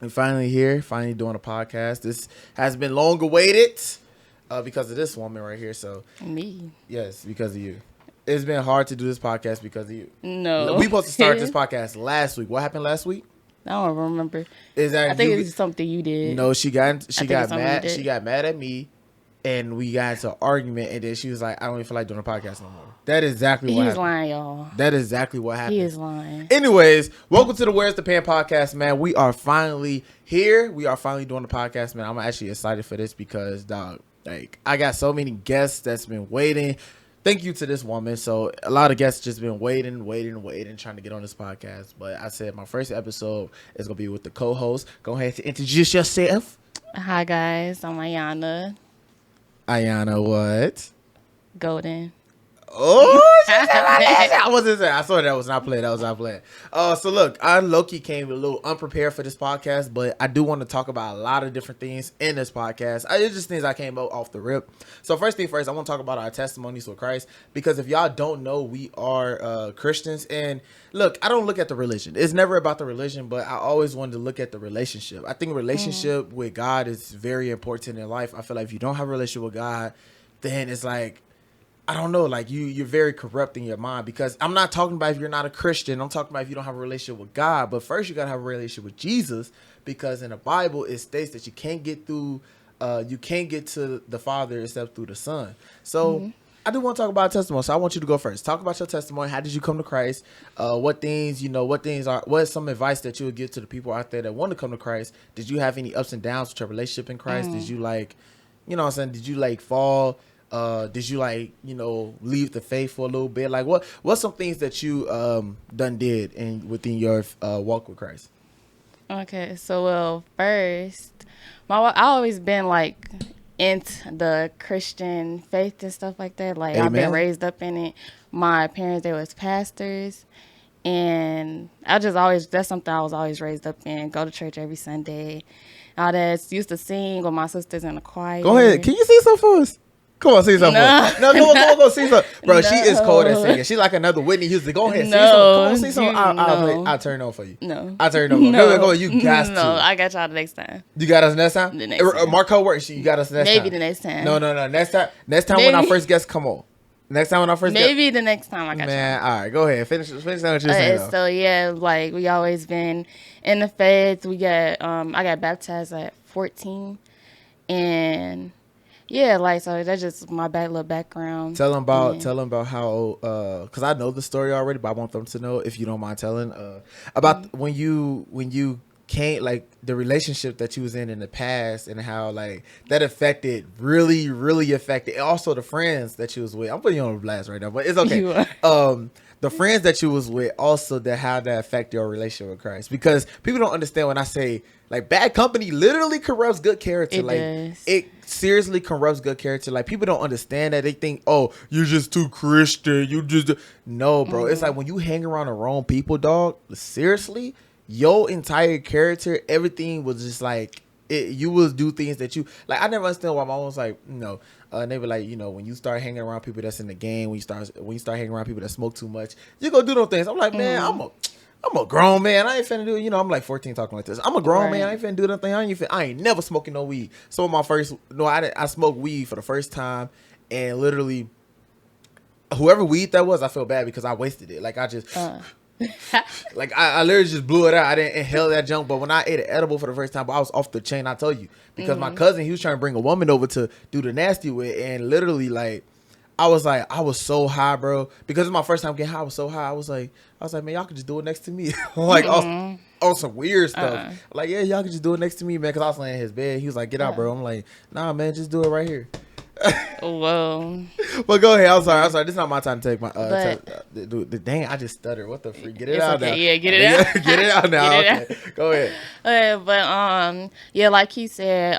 We're finally here, finally doing a podcast. This has been long awaited because of this woman right here. So, Me? yes, because of you. It's been hard to do this podcast because of you. No. We supposed to start this podcast last week. What happened last week? I don't remember. Is that I think it's something you did. No, she got mad. You She got mad at me, and we got into an argument. And then she was like, "I don't even feel like doing a podcast no more." That is exactly what happened. He's lying, y'all. That is exactly what happened. He is lying. Anyways, welcome to the Where's the Pan podcast, man. We are finally here. We are finally doing the podcast, man. I'm actually excited for this because, dog, like, I got so many guests that's been waiting. Thank you to this woman. So a lot of guests just been waiting, trying to get on this podcast. But I said my first episode is gonna be with the co-host. Go ahead to introduce yourself. Hi, guys. I'm Ayana Ayana, what? Golden. Oh, I wasn't saying. I saw that was not playing. So look, I low-key came a little unprepared for this podcast, but I do want to talk about a lot of different things in this podcast. It's just things I came up off the rip. So first thing first, I want to talk about our testimonies with Christ, because if y'all don't know, we are Christians. And look, I don't look at the religion. It's never about the religion, but I always wanted to look at the relationship. I think relationship with God is very important in life. I feel like if you don't have a relationship with God, then it's like, I don't know, like you're very corrupt in your mind, because I'm not talking about if you're not a Christian. I'm talking about if you don't have a relationship with God. But first you got to have a relationship with Jesus, because in the Bible it states that you can't get to the Father except through the Son. So I do want to talk about testimony. So I want you to go first. Talk about your testimony. How did you come to Christ? What is some advice that you would give to the people out there that want to come to Christ? Did you have any ups and downs with your relationship in Christ? Did you did you fall? Did you leave the faith for a little bit? Like what's some things that you did within your walk with Christ? Okay, so first, I always been like into the Christian faith and stuff like that. Like, Amen. I've been raised up in it. My parents, they was pastors, and that's something I was always raised up in. Go to church every Sunday. All that. Used to sing with my sisters in the choir. Go ahead. Can you sing something for us? Come on, sing something. No, go sing something. Bro, she is cold at singing. She's like another Whitney Houston. Go ahead, sing something. Come on, sing something. I'll turn it on for you. No. I'll turn it on. No. Go, you got to. No, I got y'all the next time. You got us next time? The next time. Mark her words. You got us next time. Maybe the next time. No. Next time when our first guest come on. Next time when our first guest. Maybe the next time I got Man, all right. Go ahead. Finish what you're saying. So, yeah, like, we always been in the faith. I got baptized at 14. And... yeah, like, so that's just my little background. Tell them about how, because I know the story already, but I want them to know, if you don't mind telling, about when you came, like, the relationship that you was in the past, and how, like, that really affected, and also the friends that you was with. I'm putting you on blast right now, but it's okay. You are. The friends that you was with, also how that affect your relationship with Christ, because people don't understand when I say, like, bad company literally corrupts good character. It seriously corrupts good character. Like, people don't understand that. They think, oh, you're just too Christian. No, bro. It's like when you hang around the wrong people, dog. Seriously, your entire character, everything was just like you will do things that you like. I never understand why my mom was like, they were like, when you start hanging around people that's in the game, when you start hanging around people that smoke too much, you go do those things. I'm like, man, I'm a grown man. I ain't finna do it. I'm like 14 talking like this. I'm a grown man. I ain't finna do nothing. I ain't never smoking no weed. So I smoked weed for the first time, and literally, whoever weed that was, I feel bad because I wasted it. Like, I just, like, I literally just blew it out. I didn't inhale that junk. But when I ate an edible for the first time, I was off the chain. I tell you, because my cousin, he was trying to bring a woman over to do the nasty with, and literally, like, I was so high, bro, because it's my first time getting high. I was so high. I was like, man, y'all could just do it next to me. Like, on some weird stuff. Like, yeah, y'all could just do it next to me, man, because I was laying in his bed. He was like, get out, bro. I'm like, nah, man, just do it right here. Whoa. But go ahead. I'm sorry. This is not my time to take my dang, I just stuttered. What the freak? Get it out now. Yeah, get it out. Get it out now. Okay. Go ahead. But yeah, like he said,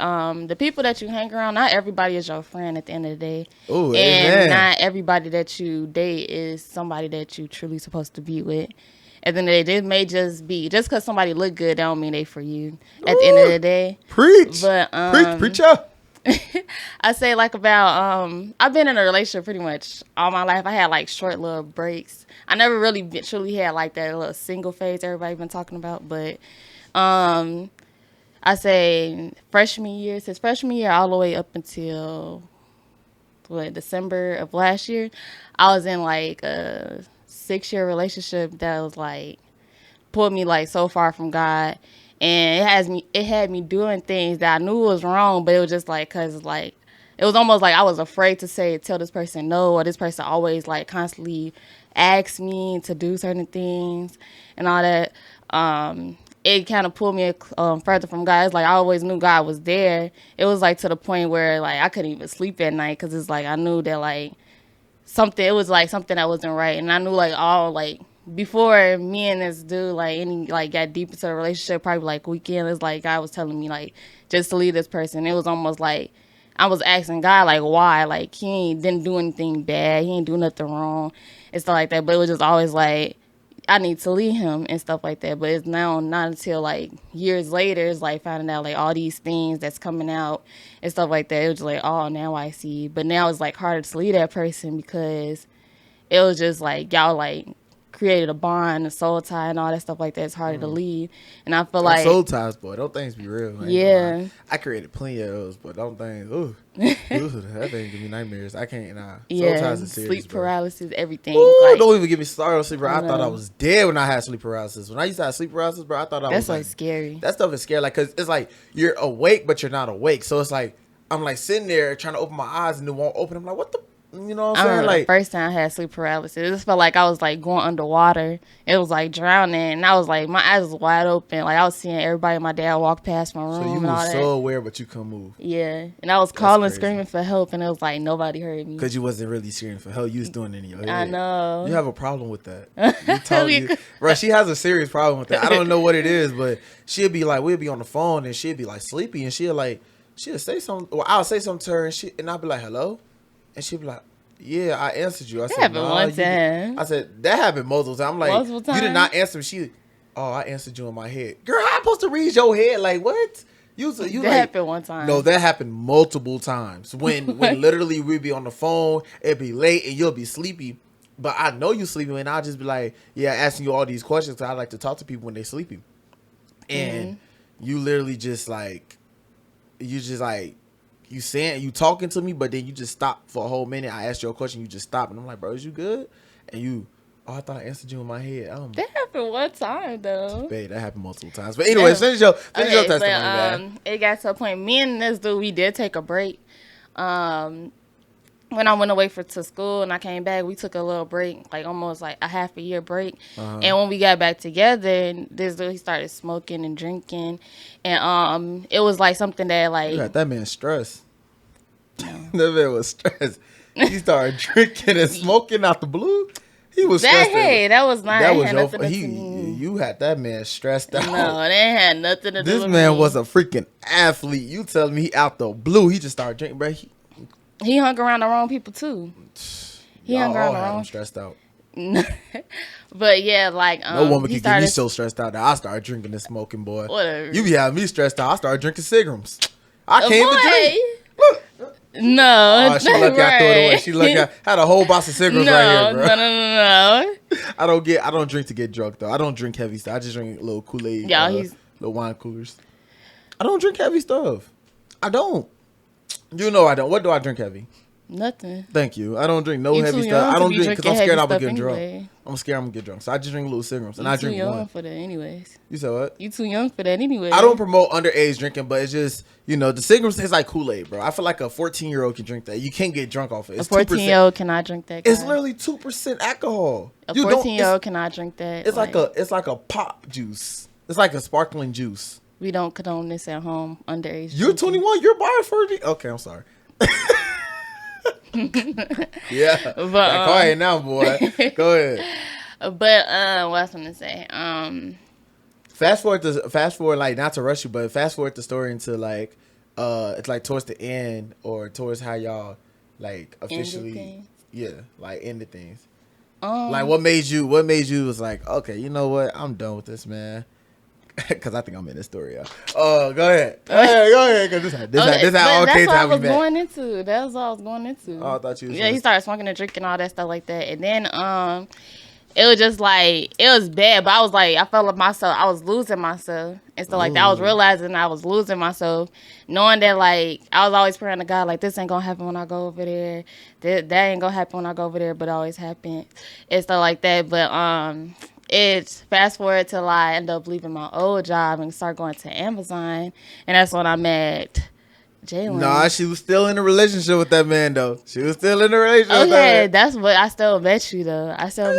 the people that you hang around, not everybody is your friend at the end of the day. Ooh, and amen. Not everybody that you date is somebody that you truly supposed to be with. At the end of the day, it may just because somebody look good, that don't mean they for you. At the end of the day. Preach. But preacher. I say, like, about I've been in a relationship pretty much all my life. I had like short little breaks. I never really truly had like that little single phase everybody been talking about, but I say freshman year, since freshman year all the way up until December of last year, I was in like a 6-year relationship that was like pulled me like so far from God, and it had me doing things that I knew was wrong, but it was just like because like it was almost like I was afraid to tell this person no, or this person always like constantly asked me to do certain things and all that. It kind of pulled me further from God. It's like I always knew God was there. It was like to the point where like I couldn't even sleep at night because it's like I knew that like it was like something that wasn't right, and I knew like all like before me and this dude like got deep into a relationship, probably like weekend, it's like God was telling me like just to leave this person. It was almost like I was asking God like why, like he didn't do anything bad, he ain't do nothing wrong and stuff like that, but it was just always like I need to leave him and stuff like that. But it's now not until like years later, it's like finding out like all these things that's coming out and stuff like that. It was just like, oh, now I see. But now it's like harder to leave that person because it was just like y'all like created a bond, a soul tie, and all that stuff like that. It's harder to leave. And I feel like soul ties, boy, don't things be real. Yeah, I created plenty of those, but don't things. Ooh, that thing give me nightmares. I can't. Nah. Yeah, soul ties is serious, sleep paralysis, everything. Ooh, like, don't even get me started on sleep paralysis. I thought I was dead when I had sleep paralysis. When I used to have sleep paralysis, bro, I thought I was like scary. That stuff is scary, like because it's like you're awake but you're not awake. So it's like I'm like sitting there trying to open my eyes and it won't open. I'm like, what the. You know what I'm saying? Like the first time I had sleep paralysis, it just felt like I was like going underwater. It was like drowning, and I was like my eyes was wide open. Like I was seeing everybody. My dad walk past my room. So you and all was that. so aware, but you couldn't move. Yeah, and I was calling, screaming for help, and it was like nobody heard me. Because you wasn't really screaming for help. You was doing it in your head. I know. You have a problem with that. Bro, she has a serious problem with that. I don't know what it is, but she'll be like, we'll be on the phone, and she'll be like sleepy, and she'll say something. Well, I'll say something to her, and I'll be like, hello, and she'll be like. Yeah, I answered you. I said, happened one time. I said, that happened multiple times. I'm like, multiple times? You did not answer me. I answered you in my head. Girl, how I'm supposed to read your head? Like, what? That happened one time. No, that happened multiple times. When literally we'd be on the phone, it'd be late, and you'll be sleepy. But I know you sleepy, and I'll just be like, yeah, asking you all these questions because I like to talk to people when they're sleepy. And you literally just like, you talking to me, but then you just stop for a whole minute. I asked you a question, you just stop, and I'm like, bro, is you good? And I thought I answered you in my head. That happened one time though. Babe, that happened multiple times. But anyways, finish your testimony, man. It got to a point. Me and this dude, we did take a break. When I went away to school and I came back, we took a little break, like almost like a half a year break. And when we got back together, this dude, he started smoking and drinking, and it was like something that like that man stressed. That man was stressed. He started drinking and smoking out the blue. He was stressed. Hey, that was not. That was you had that man stressed out. No, that had nothing to do with this man was a freaking athlete. You telling me he out the blue? He just started drinking, bro. He hung around the wrong people too. He hung around the wrong. Stressed out. But yeah, like no woman can get me so stressed out that I started drinking and smoking, boy. Whatever. You be having me stressed out. I started drinking Cigrams. I came to drink. Look. No, she lucky right. I threw it away. She lucky I had a whole box of Cigrams right here, bro. No. I don't drink to get drunk though. I don't drink heavy stuff. I just drink little Kool-Aid, little wine coolers. I don't drink heavy stuff. I don't. You know I don't. What do I drink heavy? Nothing. Thank you. I don't drink heavy stuff. I don't drink because I'm scared I'm gonna get drunk. I'm scared I'm gonna get drunk. So I just drink little Cigrams, and I drink one. You too young for that, anyways. You said what? You too young for that, anyway. I don't promote underage drinking, but it's just the Cigrams taste like Kool-Aid, bro. I feel like a 14-year-old can drink that. You can't get drunk off it. It's a 14-year-old cannot drink that. It's literally 2% alcohol. A 14-year-old cannot drink that. It's like a pop juice. It's like a sparkling juice. We don't condone this at home. Underage. You're 21. You're buying 30. Okay, I'm sorry. Yeah, but go ahead now, boy. Go ahead. But what else I'm gonna say? Fast forward, like not to rush you, but fast forward the story into like, it's like towards the end or towards how y'all like officially, ended things. Like what made you was like, okay, you know what? I'm done with this, man. Because I think I'm in this story, y'all. Oh, go ahead. Go ahead. Cause this how that's what I was going into. That's what I was going into. Oh, I thought you was he started smoking and drinking, all that stuff like that. And then it was just like, it was bad, but I was like, I felt like myself, I was losing myself and stuff like that. I was realizing I was losing myself, knowing that like I was always praying to God like, this ain't gonna happen when I go over there, that ain't gonna happen when I go over there, but it always happened and stuff like that. But it's fast forward till I end up leaving my old job and start going to Amazon, and that's when I met Jalen. Nah, she was still in a relationship with that man though. She was still in a relationship with that man. That's what I still met you though. I still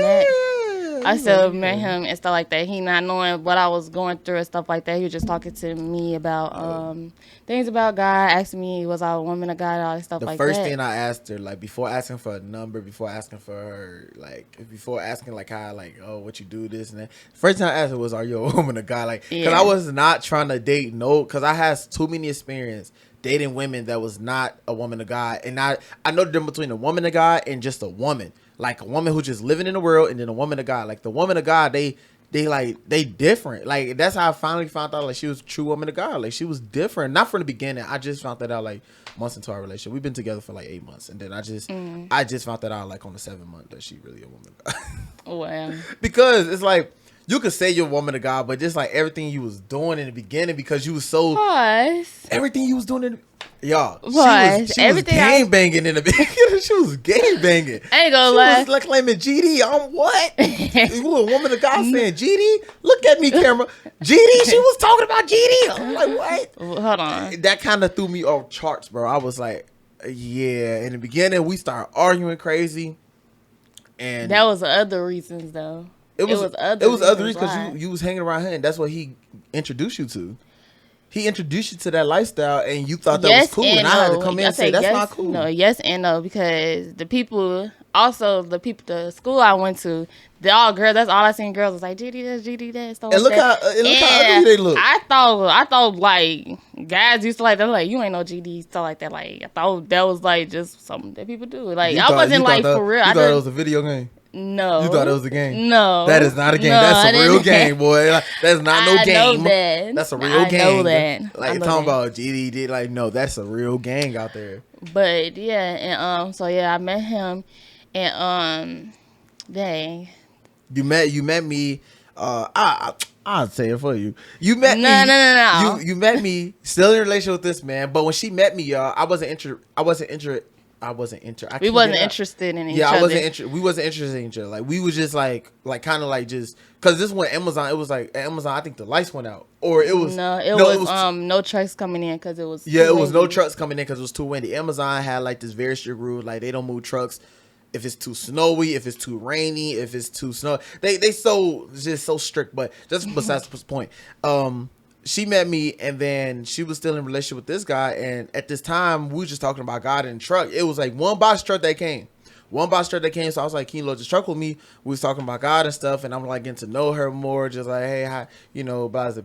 met him and stuff like that. He not knowing what I was going through and stuff like that. He was just talking to me about things about God, asking me was I a woman of God, all that stuff like that. The first thing I asked her, like before asking for a number, before asking for her, like before asking like how, like, oh, what you do, this and that. First thing I asked her was, are you a woman of God? Like, because I was not trying to date because I had too many experience dating women that was not a woman of God. And I know the difference between a woman of God and just a woman. Like a woman who's just living in the world, and then a woman of God. Like the woman of God, they different. Like that's how I finally found out like she was a true woman of God. Like she was different. Not from the beginning. I just found that out like months into our relationship. We've been together for like 8 months, and then I just found that out like on the 7th month that she really a woman of God. Wow. Because it's like you could say you're a woman of God, but just like everything you was doing in the beginning, because you was so everything you was doing in y'all, she was game banging in the beginning. She was game banging. I ain't gonna lie. She was like claiming GD. I'm what? You a woman of God saying GD? Look at me, camera. GD. She was talking about GD. I'm like, what? Hold on. That kind of threw me off charts, bro. I was like, yeah. In the beginning, we started arguing crazy, and that was other reasons though. It was other reasons because you was hanging around her, and that's what he introduced you to. He introduced you to that lifestyle, and you thought that was cool, and I had to come in and say that's not cool. No, yes and no, because the school I went to, they're all girls. That's all I seen. Girls was like GD this, GD that, stuff and like look how ugly they look. I thought like guys used to like, they're like, you ain't no GD, stuff like that. Like I thought that was like just something that people do. Like I wasn't like for real. You thought it was a video game. No. You thought it was a game? No. That is not a game. That's a real game, boy. Like, that's not no game. I know that. That's a real game. I know that. Like, talking about GD, like, no, that's a real gang out there. But, yeah, and, so, yeah, I met him, and, dang. You met me, I'll say it for you. You met me. No. You met me still in a relationship with this man, but when she met me, y'all, we wasn't interested in each other. We wasn't interested in each other. Like we was just like kind of like just because this one Amazon. It was like at Amazon. I think the lights went out, or it was no trucks coming in because it was no trucks coming in because it was too windy. Amazon had like this very strict rule, like they don't move trucks if it's too snowy, if it's too rainy, if it's too snow. They so strict. But just besides the point. She met me, and then she was still in a relationship with this guy. And at this time, we were just talking about God in the truck. It was like one box truck that came. So I was like, can you load this truck with me? We was talking about God and stuff, and I'm like getting to know her more. Just like, hey, hi, blase.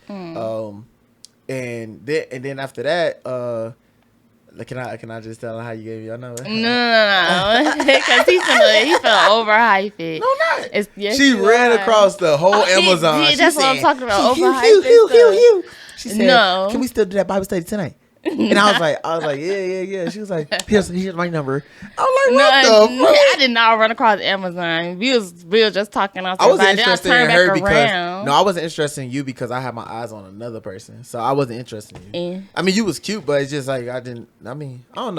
And then after that, can I just tell her how you gave me your number? No. Because he felt overhyped. No, not. She ran across the whole Amazon. That's what I'm talking about. Overhyped. She said, no. Can we still do that Bible study tonight? And I was like, yeah. She was like, here's my number. I was like, what the fuck? I did not run across Amazon. We was just talking. I wasn't interested in her because I wasn't interested in you because I had my eyes on another person. So I wasn't interested in you. I mean, you was cute, but it's just like I don't know.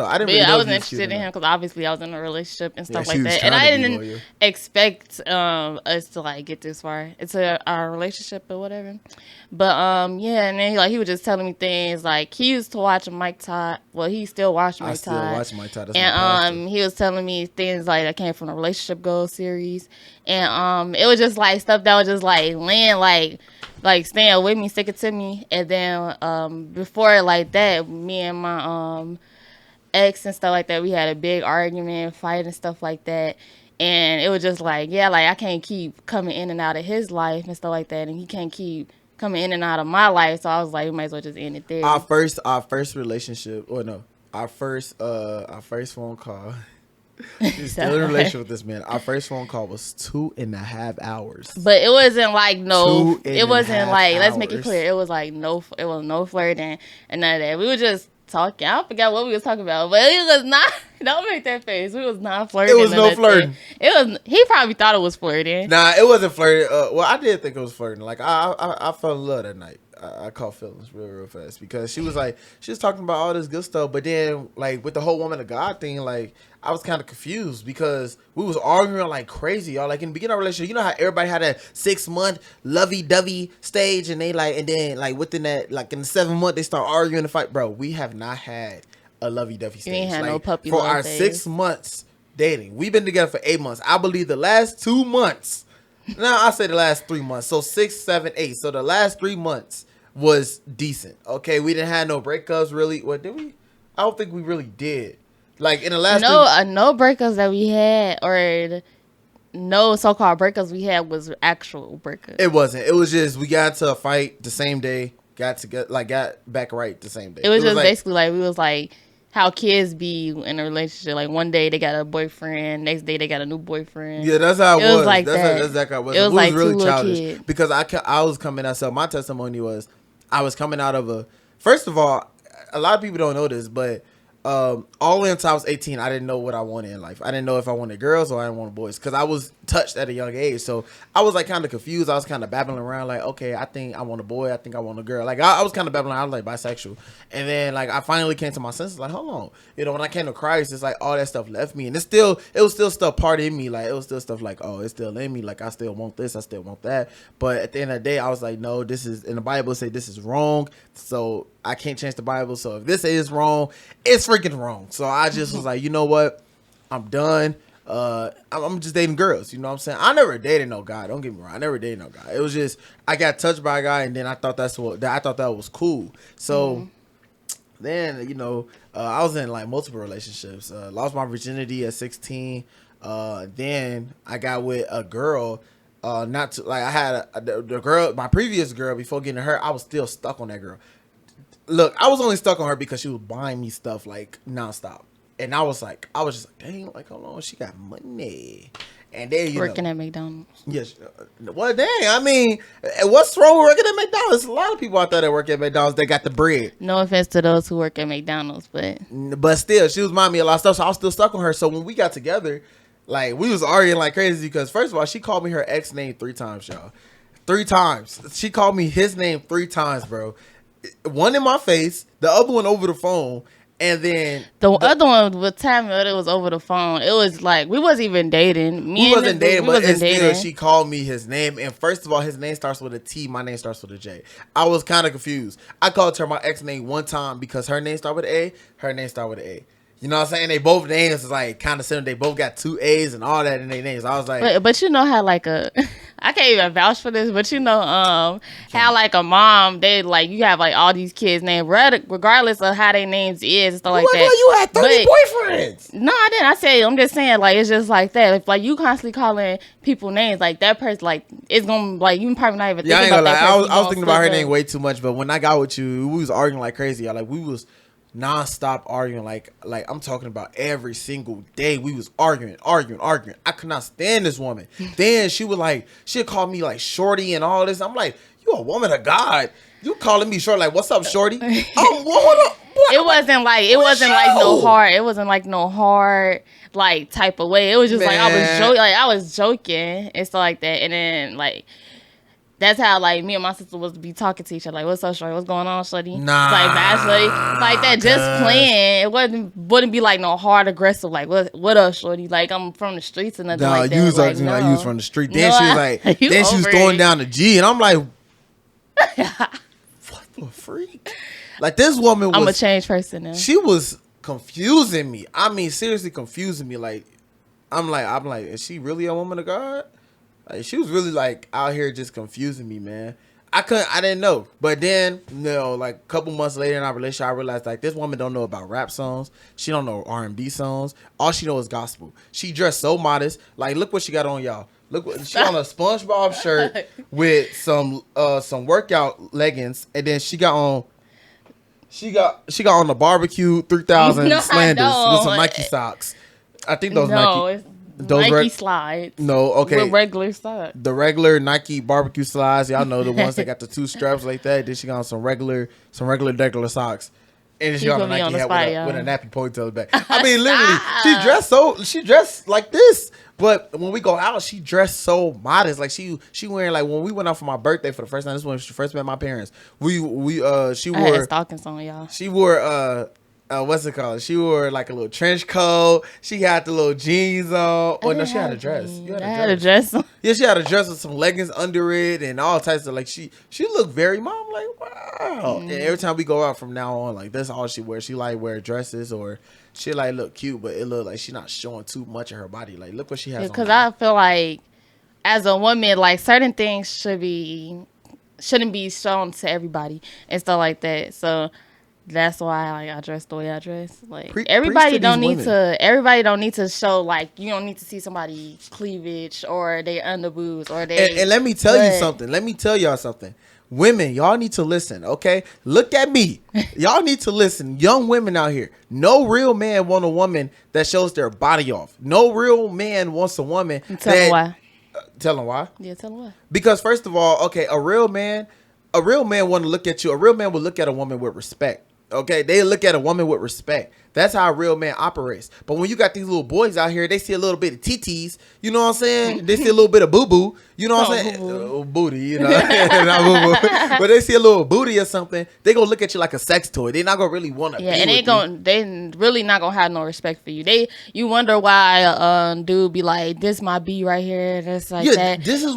I wasn't interested in him because obviously I was in a relationship and stuff like that, and I didn't expect us to like get this far into our relationship or whatever. But and then he was just telling me things like he used to watch Mike Todd. Well, he still watched Mike Todd. I still watch Mike Todd. And he was telling me things like that came from the Relationship Goals series, and it was just like stuff that was just like laying like staying with me, sticking to me. And then before like that, me and my ex and stuff like that, we had a big argument, fight and stuff like that. And it was just like, I can't keep coming in and out of his life and stuff like that, and he can't keep coming in and out of my life. So I was like, we might as well just end it there. Our first relationship, our first phone call. She's still in a relationship with this man. Our first phone call was 2.5 hours. But it wasn't like let's make it clear. It was like no flirting and none of that. We were just talking. I forgot what we was talking about, but it was not Don't make that face. We was not flirting. It was no flirting. It was. He probably thought it was flirting. Nah, it wasn't flirting. Well, I did think it was flirting. Like I fell in love that night. I caught feelings real fast because she was talking about all this good stuff, but then like with the whole woman of God thing, like I was kind of confused because we was arguing like crazy, y'all. Like in the beginning of our relationship, you know how everybody had a 6-month lovey-dovey stage, and then like within that, like in the 7th month, they start arguing and fight. Bro, we have not had a lovey-dovey stage. You ain't had like, no puppy for love our phase. 6 months dating. We've been together for 8 months. I believe the last 2 months. Now I say the last 3 months. So 6, 7, 8. So the last 3 months was decent. Okay, we didn't have no breakups really. What did we? I don't think we really did. Like in the last no breakups that we had, or no so-called breakups we had was actual breakups. It wasn't. It was just we got to a fight the same day. Got back right the same day. It was just like, basically like we was like how kids be in a relationship. Like one day they got a boyfriend, next day they got a new boyfriend. Yeah, that's how it was. Like that's exactly how it was. It was like really childish kids. Because I was coming out. So my testimony was I was coming out of a. First of all, a lot of people don't know this, but all the way until I was 18, I didn't know what I wanted in life. I didn't know if I wanted girls or I didn't want boys because I was touched at a young age. So I was like kind of confused. I was kind of babbling around like, okay, I think I want a boy. I think I want a girl. Like I was kind of babbling. I was like bisexual. And then like I finally came to my senses. Like, hold on. You know, when I came to Christ, it's like all that stuff left me. And it was still stuff part in me. Like it was still stuff like, oh, it's still in me. Like I still want this. I still want that. But at the end of the day, I was like, no, this is, in the Bible say this is wrong. So I can't change the Bible. So if this is wrong, it's freaking wrong. So I just was like, you know what? I'm done. I'm just dating girls. You know what I'm saying? I never dated no guy. Don't get me wrong. I never dated no guy. It was just I got touched by a guy, and then I thought I thought that was cool. So then I was in like multiple relationships. Lost my virginity at 16. Then I got with a girl. I had the girl, my previous girl. Before getting to her, I was still stuck on that girl. Look, I was only stuck on her because she was buying me stuff like nonstop. And I was just like, dang, like, hold on, she got money. And then, working at McDonald's. Yes. Well, dang, I mean, what's wrong with working at McDonald's? A lot of people out there that work at McDonald's, they got the bread. No offense to those who work at McDonald's, but still, she was buying me a lot of stuff, so I was still stuck on her. So when we got together, like, we was arguing like crazy because, first of all, she called me her ex name 3 times, y'all. 3 times. She called me his name 3 times, bro. One in my face, the other one over the phone, and then the other one with time it was over the phone. It was like we wasn't even dating. We wasn't dating, but still she called me his name. And first of all, his name starts with a T. My name starts with a J. I was kind of confused. I called her my ex name one time because her name started with an A. Her name started with an A. You know what I'm saying? They both names is like kind of similar. They both got 2 A's and all that in their names. I was like, but you know how like I can't even vouch for this, but you know how like a mom, they like you have like all these kids named regardless of how their names is and stuff like that. You had 30 boyfriends. No, I didn't. I'm just saying like it's just like that. If like you constantly calling people names, like that person, like it's gonna like you probably not even thinking about that person. I was thinking about her name way too much, but when I got with you, we was arguing like crazy. Like we was non-stop arguing, like I'm talking about every single day. We was arguing. I could not stand this woman. Then she'd call me like Shorty and all this. I'm like, you a woman of God, you calling me Shorty? Like, what's up, Shorty? It wasn't like no hard like type of way. It was just like I was joking and stuff like that. And then like that's how like me and my sister was be talking to each other. Like, what's up, Shorty? What's going on, Shorty? Nah, like bad Shorty, like that. Just playing. It wouldn't be like no hard aggressive. Like what up, Shorty? Like I'm from the streets and nothing like that. You was acting like you was from the street. Then she was like, then she was throwing down the G, and I'm like, what the freak? Like this woman was. I'm a changed person now. She was confusing me. I mean, seriously confusing me. Like, I'm like, is she really a woman of God? Like, she was really like out here just confusing me, man. I didn't know. But then, like a couple months later in our relationship, I realized like this woman don't know about rap songs. She don't know R&B songs. All she knows is gospel. She dressed so modest. Like, look what she got on, y'all. Look what she on a SpongeBob shirt with some workout leggings, and then she got on the barbecue 3000 Slanders with some Nike socks. I think those Nike. Those Nike slides. No, okay. With regular slides. The regular Nike barbecue slides. Y'all know the ones that got the 2 straps like that. Then she got on some regular socks. And she got a Nike hat with a nappy ponytail back. I mean, literally, she dressed like this. But when we go out, she dressed so modest. Like she wearing like when we went out for my birthday for the first time. This is when she first met my parents. She wore stockings on, y'all. She wore what's it called? She wore like a little trench coat. She had the little jeans on. Oh no, she had a dress. I had a dress on. Yeah, she had a dress with some leggings under it and all types of like she looked very mom. Like wow. And every time we go out from now on, like that's all she wears. She like wear dresses or she like look cute, but it look like she's not showing too much of her body. Like look what she has. Because I feel like as a woman, like certain things shouldn't be shown to everybody and stuff like that. So that's why like I dress the way I dress. Like everybody don't need to show like you don't need to see somebody cleavage or their underboobs or their and let me tell you something. Let me tell y'all something. Women, y'all need to listen, okay? Look at me. Y'all need to listen. Young women out here. No real man want a woman that shows their body off. No real man wants a woman Tell them why. Tell them why? Yeah, tell them why. Because first of all, okay, a real man want to look at you. A real man will look at a woman with respect. Okay, they look at a woman with respect. That's how a real man operates. But when you got these little boys out here, they see a little bit of TTs. You know what I'm saying? They see a little bit of boo-boo. You know what I'm saying? Booty, you know. Not boo-boo. But they see a little booty or something. They gonna look at you like a sex toy. They're not gonna really want to be with they really not gonna have no respect for you. You wonder why a dude be like, this my B right here. That's like that. This is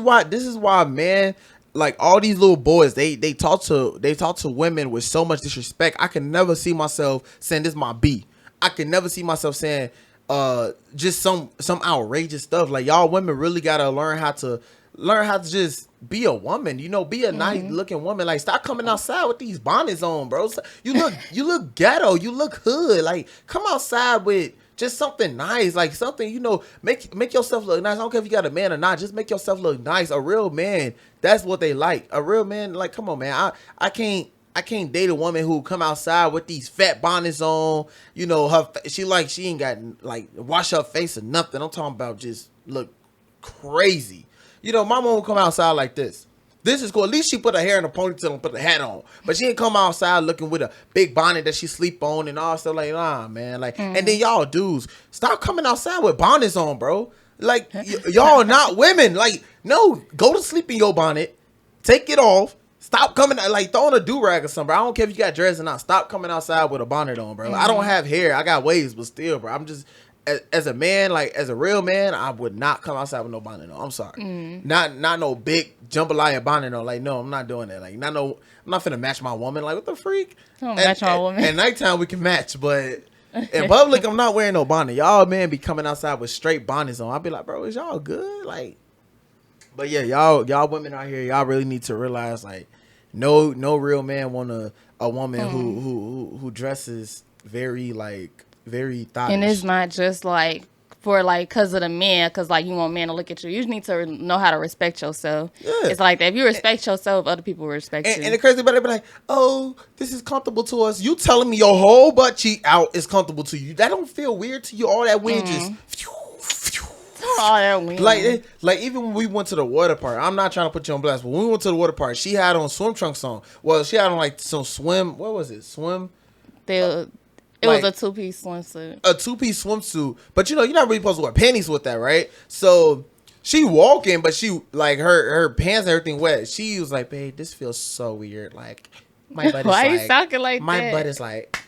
why, man. Like all these little boys, they talk to women with so much disrespect. I can never see myself saying this is my B. I can never see myself saying just some outrageous stuff. Like y'all women really gotta learn how to just be a woman. You know, be a nice looking woman. Like stop coming outside with these bonnets on, bro. You look ghetto. You look hood. Like come outside with just something nice, like something, you know, make yourself look nice. I don't care if you got a man or not. Just make yourself look nice. A real man, that's what they like. A real man, like, come on, man. I can't date a woman who come outside with these fat bonnets on. You know, she ain't got like wash her face or nothing. I'm talking about just look crazy. You know, my mom will come outside like this. This is cool. At least she put her hair in a ponytail and put the hat on. But she ain't come outside looking with a big bonnet that she sleep on and all stuff like, nah, man. Like, and then y'all dudes, stop coming outside with bonnets on, bro. Like, y'all not women. Like, no, go to sleep in your bonnet. Take it off. Stop coming, like, throwing a do-rag or something, bro. I don't care if you got dreads or not. Stop coming outside with a bonnet on, bro. I don't have hair. I got waves, but still, bro. I'm just... As a man, like as a real man, I would not come outside with no bonnet on. I'm sorry, not no big jambalaya bonnet on. Like no, I'm not doing that. Like I'm not finna match my woman. Like what the freak? Match my woman. At nighttime we can match, but in public I'm not wearing no bonnet. Y'all men be coming outside with straight bonnets on. I'll be like, bro, is y'all good? Like, but yeah, y'all women out here, y'all really need to realize like, no real man want a woman who dresses very like. Very thoughtless. And it's not just like for like because of the man, because like you want men to look at you. You need to know how to respect yourself. Yeah. It's like that. If you respect yourself, other people will respect you. And the crazy part, they be like, oh, this is comfortable to us. You telling me your whole butt cheek out is comfortable to you. That don't feel weird to you. All that wind just... All that wind. Like even when we went to the water park, I'm not trying to put you on blast, but when we went to the water park, she had on swim trunks on. Well, she had on like some swim... What was it? Swim... It was a two-piece swimsuit. A two-piece swimsuit. But, you know, you're not really supposed to wear panties with that, right? So, she walking, but she, like, her pants and everything wet. She was like, babe, this feels so weird. Like, my butt is Why you talking like my that? butt is like...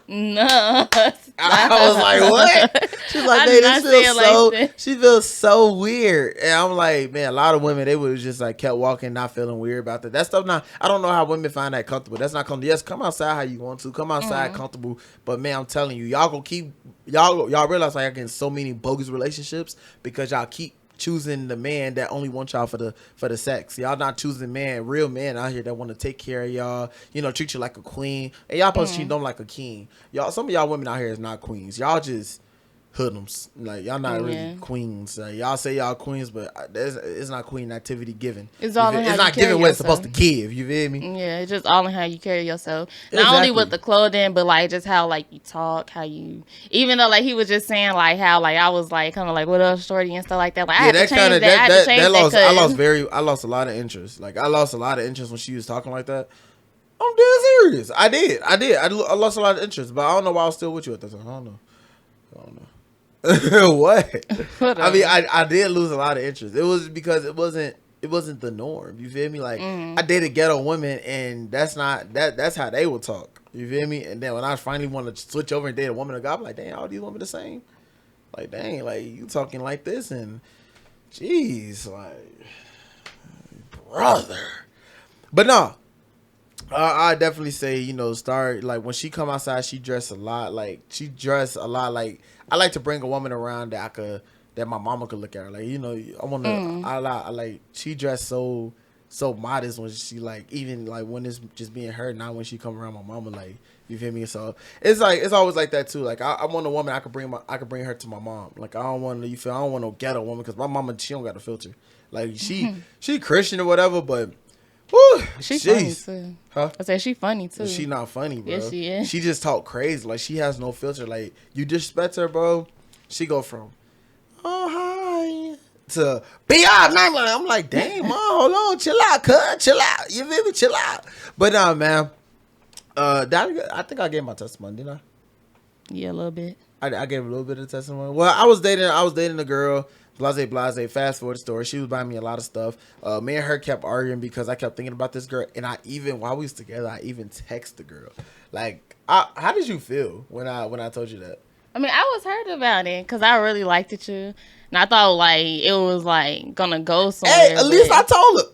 No. I was like, what? She's like, babe, this feels so... Like she feels so weird. And I'm like, man, a lot of women, they would have just, like, kept walking, not feeling weird about that. That stuff, not... I don't know how women find that comfortable. That's not comfortable. Yes, come outside how you want to. Come outside comfortable. But, man, I'm telling you, y'all gonna keep... Y'all realize, like, I get in so many bogus relationships because y'all keep choosing the man that only wants y'all for the sex. Y'all not choosing real men out here that want to take care of y'all, you know, treat you like a queen. And y'all supposed to treat them like a king. Y'all, some of y'all women out here is not queens. Y'all just hoodlums. Like y'all not really queens. Y'all say y'all queens, but it's not queen activity given. It's all in how it's not giving what it's supposed to give. You feel me? Yeah, it's just all in how you carry yourself. Not only with the clothing, but like just how like you talk, how you. Even though like he was just saying like how like I was like kind of like what else, Shorty and stuff like that. Like I had to change that. I lost a lot of interest. Like I lost a lot of interest when she was talking like that. I'm dead serious. I did. I lost a lot of interest, but I don't know why I was still with you at the time. I don't know. What? I mean, I did lose a lot of interest. It was because it wasn't the norm. You feel me? Like I dated ghetto women, and that's how they would talk. You feel me? And then when I finally wanted to switch over and date a woman of God, I'm like, dang, all these women the same. Like, dang, like you talking like this, and jeez, like brother. But no. I definitely say, start, like, when she come outside, she dress a lot. Like, I like to bring a woman around that my mama could look at her. Like, I want to, I like, she dressed so modest when she, like, even, like, when it's just being her, not when she come around my mama, like, you feel me? So, it's like, it's always like that, too. Like, I want a woman, I could bring her to my mom. Like, I don't want no ghetto woman, because my mama, she don't got a filter. Like, she Christian or whatever, but... Woo, she's funny too. Huh? I said she funny too. She not funny, bro. Yes, she is. She just talk crazy. Like, she has no filter. Like, you disrespect her, bro. She go from, oh, hi, to, I'm like, dang, mom, hold on. Chill out, cuz. Chill out. You feel me? Chill out. But, nah, man. I think I gave my testimony, didn't I? Yeah, a little bit. I gave a little bit of testimony. Well, I was dating a girl. Blase. Fast forward the story. She was buying me a lot of stuff. Me and her kept arguing because I kept thinking about this girl. And while we was together, I even text the girl. Like, how did you feel when I told you that? I mean, I was hurt about it because I really liked it, too. And I thought, like, it was, like, gonna go somewhere. Hey, at least I told her.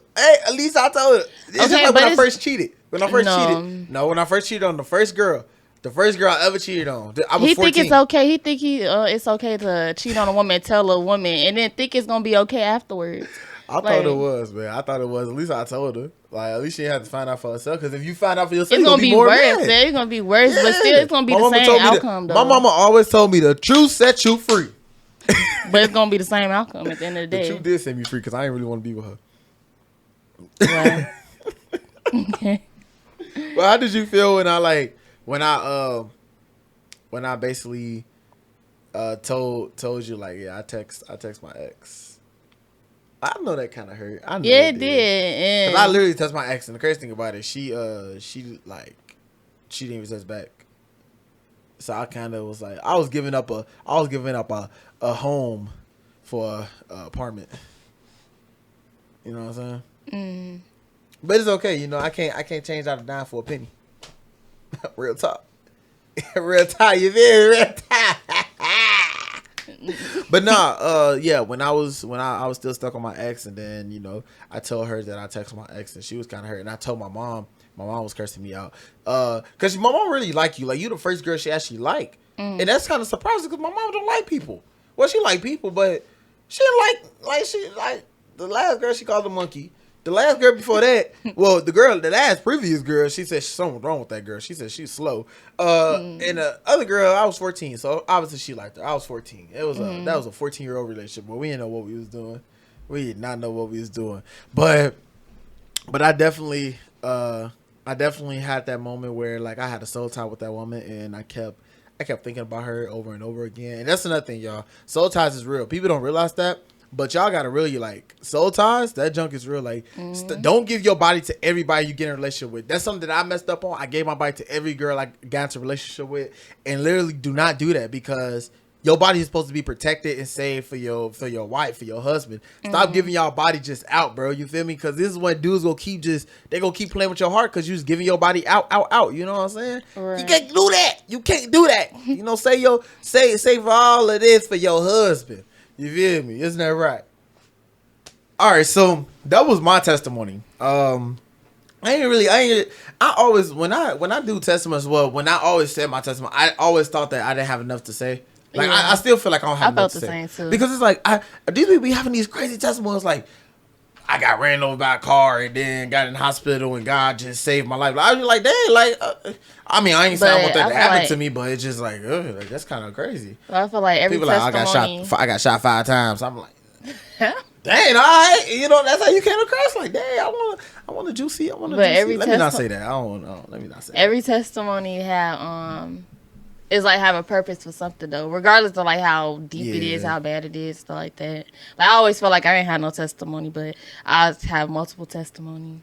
It's okay, just like when I first cheated. When I first cheated on the first girl. The first girl I ever cheated on. I was 14. Think it's okay. He think it's okay to cheat on a woman and tell a woman and then think it's going to be okay afterwards. I thought it was, man. I thought it was. At least I told her. Like, at least she had to find out for herself. Because if you find out for yourself, it's going to be worse. It's going to be worse, but still it's going to be the same outcome, though. My mama always told me the truth set you free. But it's going to be the same outcome at the end of the day. The truth did set me free because I didn't really want to be with her. Well. Okay. Well, how did you feel when I basically told you, like, yeah, I text my ex. I know that kind of hurt. I know it did. Cause I literally text my ex, and the crazy thing about it, she didn't even text back. So I kind of was like, I was giving up a home for a apartment. You know what I'm saying? But it's okay. I can't change out a dime for a penny. Real talk. Real talk, you feel me? Real talk. But nah, yeah, when I was still stuck on my ex, and then, I told her that I texted my ex, and she was kind of hurt, and I told my mom was cursing me out. Cause my mom really like you. Like, you the first girl she actually like. And that's kind of surprising because my mom don't like people. Well, she like people, but she didn't like the last girl she called a monkey. The last girl before that, well, the last previous girl, she said something wrong with that girl. She said she's slow. And the other girl, I was 14, so obviously she liked her. I was 14. It was that was a 14-year-old relationship, but we didn't know what we was doing. We did not know what we was doing. But I definitely had that moment where, like, I had a soul tie with that woman, and I kept thinking about her over and over again. And that's another thing, y'all. Soul ties is real. People don't realize that. But y'all gotta really, like, soul ties, that junk is real. Like, don't give your body to everybody you get in a relationship with. That's something that I messed up on. I gave my body to every girl I got into a relationship with. And literally do not do that, because your body is supposed to be protected and saved for your wife, for your husband. Stop giving y'all body just out, bro. You feel me? Because this is what dudes gonna keep playing with your heart, because you just giving your body out. You know what I'm saying? Right. You can't do that. You can't do that. Say for all of this for your husband. You feel me? Isn't that right? All right, so that was my testimony. I always when I do testimonies, when I always said my testimony, I always thought that I didn't have enough to say. Like, yeah. I still feel like I don't have enough to say. I felt the same too. Because it's like, these people be having these crazy testimonies, like, I got ran over by a car and then got in the hospital and God just saved my life. Like, I was like, dang, like, I mean, I ain't saying I want that to happen to me, but it's just like that's kind of crazy. Well, I feel like every people testimony... I got shot 5 times. I'm like, dang, all right. That's how you came across. Like, dang, I want a juicy. I want a juicy. Let me not say that. Let me not say every testimony have is like have a purpose for something, though, regardless of like how deep it is, how bad it is, stuff like that. Like, I always felt like I ain't had no testimony, but I have multiple testimonies.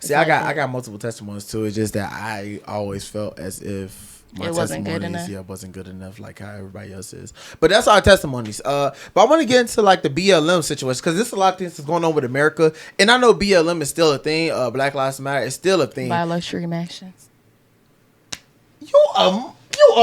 See, I got multiple testimonies too. It's just that I always felt as if my testimonies, wasn't good enough, like how everybody else is. But that's our testimonies. But I want to get into like the BLM situation because there's a lot of things that's going on with America, and I know BLM is still a thing. Black Lives Matter is still a thing. Bioelectric actions. You a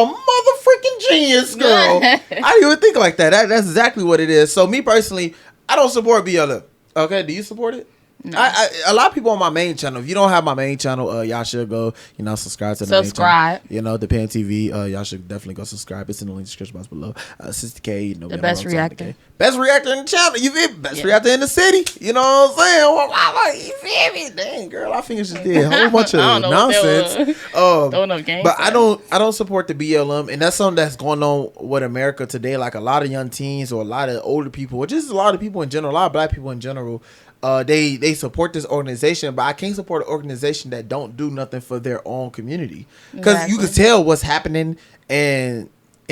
motherfucking genius, girl. I didn't even think like that. That's exactly what it is. So me personally, I don't support BLM. Okay, do you support it? No. A lot of people on my main channel. If you don't have my main channel, y'all should go, subscribe to the main channel. The Pan TV, y'all should definitely go subscribe. It's in the link description box below. Sister K, the best reactor. Best reactor in the channel. You feel me? Best reactor in the city. You know what I'm saying? You feel me? Dang, girl, I think it's just did a whole bunch of nonsense. Throwing up games. But I don't support the BLM, and that's something that's going on with America today. Like a lot of young teens or a lot of older people, or just a lot of people in general, a lot of black people in general. They support this organization, but I can't support an organization that don't do nothing for their own community. Because you can tell what's happening in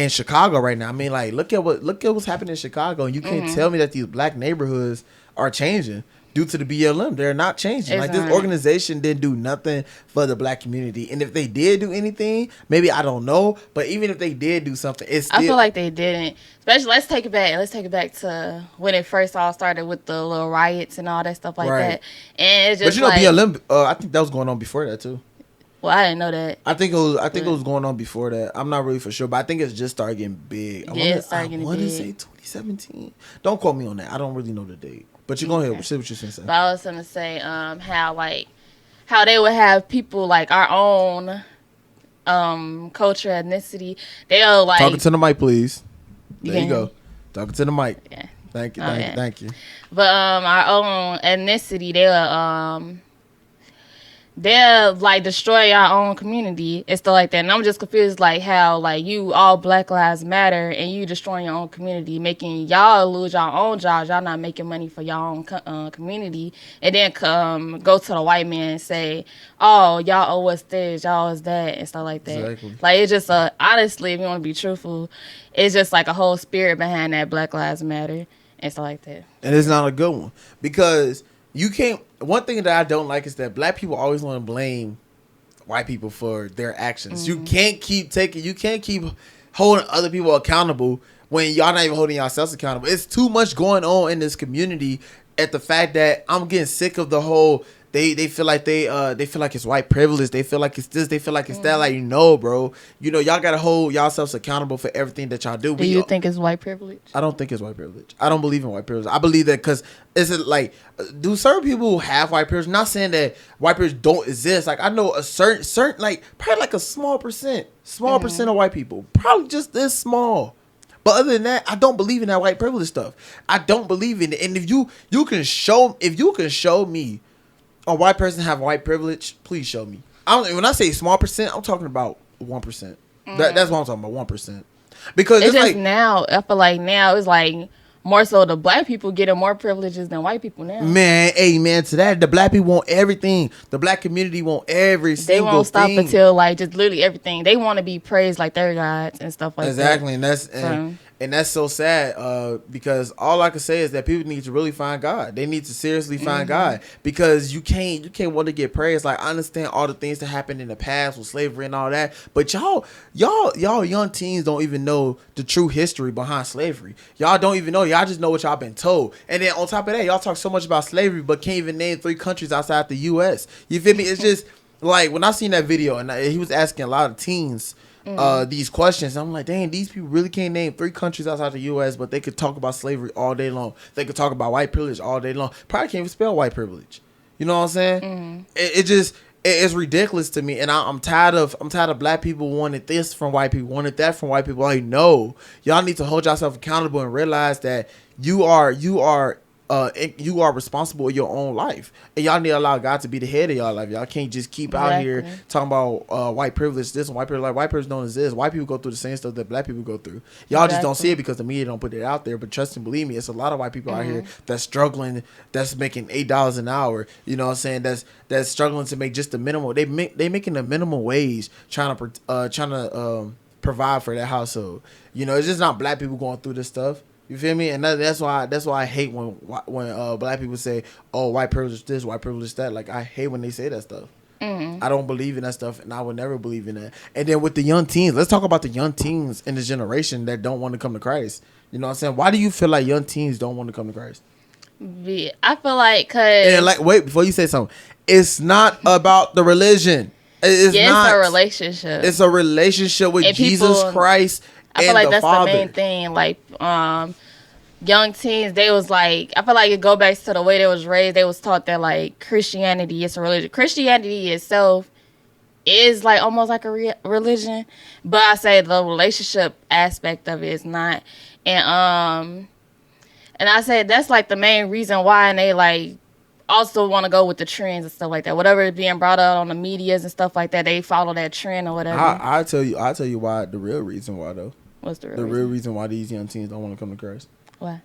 Chicago right now. I mean, like look at what's happening in Chicago, and you can't tell me that these black neighborhoods are changing due to the BLM. They're not changing. Like this organization didn't do nothing for the black community, and if they did do anything, maybe I don't know. But even if they did do something, I feel like they didn't. Especially, let's take it back to when it first all started with the little riots and all that stuff like that. And it's just BLM. I think that was going on before that too. Well, I didn't know that. I think it was going on before that. I'm not really for sure, but I think it's just started getting big. I want to say 2017. Don't quote me on that. I don't really know the date. But you go ahead. Say what you're saying. But I was gonna say how they would have people like our own culture, ethnicity. They'll like talking to the mic, please. There you go. Talking to the mic. Yeah. Thank you. But our own ethnicity, they'll like destroy our own community and stuff like that. And I'm just confused, like how like you all Black Lives Matter and you destroying your own community, making y'all lose your own jobs. Y'all not making money for your own community, and then go to the white man and say, "Oh, y'all owe us this, y'all owe us that," and stuff like that. Exactly. Like it's just honestly, if you want to be truthful, it's just like a whole spirit behind that Black Lives Matter and stuff like that. And it's not a good one because you can't. One thing that I don't like is that black people always want to blame white people for their actions. You can't keep holding other people accountable when y'all not even holding yourselves accountable. It's too much going on in this community at the fact that I'm getting sick of the whole they feel like they feel like it's white privilege. They feel like it's this. They feel like it's that. Like bro. Y'all gotta hold yourselves accountable for everything that y'all do. Do you think it's white privilege? I don't think it's white privilege. I don't believe in white privilege. I believe that because is it like do certain people have white privilege? Not saying that white privilege don't exist. Like I know a certain like probably like a small percent of white people, probably just this small. But other than that, I don't believe in that white privilege stuff. I don't believe in it. And if you can show me a white person have white privilege, please show me. When I say small percent, I'm talking about 1%. That's what I'm talking about, 1%. Because it's just like now, I feel like now it's like more so the black people getting more privileges than white people now. Man, amen to that. The black people want everything. The black community want every single thing. They won't stop until like just literally everything. They want to be praised like their gods and stuff like that. Exactly, and that's so sad because all I can say is that people need to really find God. They need to seriously find God because you can't want to get praised. Like I understand all the things that happened in the past with slavery and all that, but y'all young teens don't even know the true history behind slavery. Y'all don't even know. Y'all just know what y'all been told. And then on top of that, y'all talk so much about slavery, but can't even name 3 countries outside the U.S. You feel me? It's just like when I seen that video and he was asking a lot of teens these questions. I'm like, dang, these people really can't name 3 countries outside the U.S., but they could talk about slavery all day long. They could talk about white privilege all day long. Probably can't even spell white privilege. You know what I'm saying? It's ridiculous to me, and I'm tired of black people wanted this from white people, wanted that from white people. Like, no, y'all need to hold yourself accountable and realize that you are responsible with your own life, and y'all need to allow God to be the head of y'all life. Y'all can't just keep out here talking about white privilege, this and white privilege. Like white privilege don't exist. White people go through the same stuff that black people go through. Y'all just don't see it because the media don't put it out there. But trust and believe me, it's a lot of white people out here that's struggling, that's making $8 an hour. You know what I'm saying? That's struggling to make just the minimum. They making the minimum wage trying to provide for their household. It's just not black people going through this stuff. You feel me? And that's why I hate when black people say, "Oh, white privilege this, white privilege that." Like, I hate when they say that stuff. I don't believe in that stuff, and I would never believe in that. And then with the young teens, let's talk about the young teens in this generation that don't want to come to Christ. You know what I'm saying? Why do you feel like young teens don't want to come to Christ? I feel like, cause wait, before you say something, it's not about the religion. It's a relationship. It's a relationship with Jesus Christ. I feel like that's Father. The main thing. Like, young teens, they was like, I feel like it go back to the way they was raised. They was taught that like Christianity is a religion. Christianity itself is like almost like a religion, but I say the relationship aspect of it is not. And I say that's like the main reason why, and they like also want to go with the trends and stuff like that. Whatever is being brought out on the medias and stuff like that, they follow that trend or whatever. I'll tell you why. The real reason why though. What's the real reason why these young teens don't want to come to Christ? Why?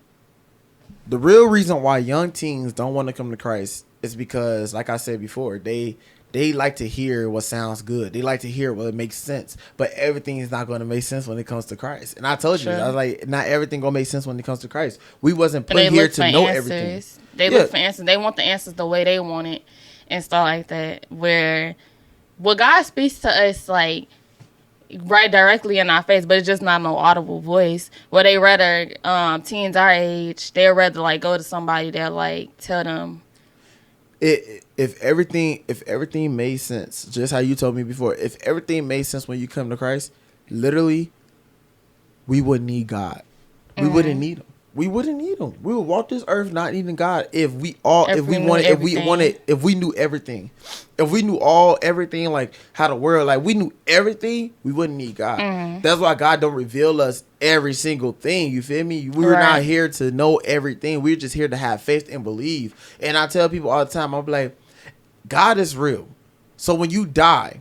The real reason why young teens don't want to come to Christ is because, like I said before, they like to hear what sounds good. They like to hear what makes sense. But everything is not going to make sense when it comes to Christ. And I told you, I was like, not everything going to make sense when it comes to Christ. We wasn't put here to know everything. They look for answers. They want the answers the way they want it and stuff like that. Where God speaks to us, like, right directly in our face, but it's just not no audible voice. Where they rather, teens our age, they'd rather like go to somebody that like tell them. If everything made sense, just how you told me before, if everything made sense when you come to Christ, literally, we wouldn't need God. We wouldn't need him. We wouldn't need him. We would walk this earth not needing God if we knew everything. If we knew everything, like how the world, like we knew everything, we wouldn't need God. That's why God don't reveal us every single thing. You feel me? We're not here to know everything. We're just here to have faith and believe. And I tell people all the time, I'm like, God is real. So when you die,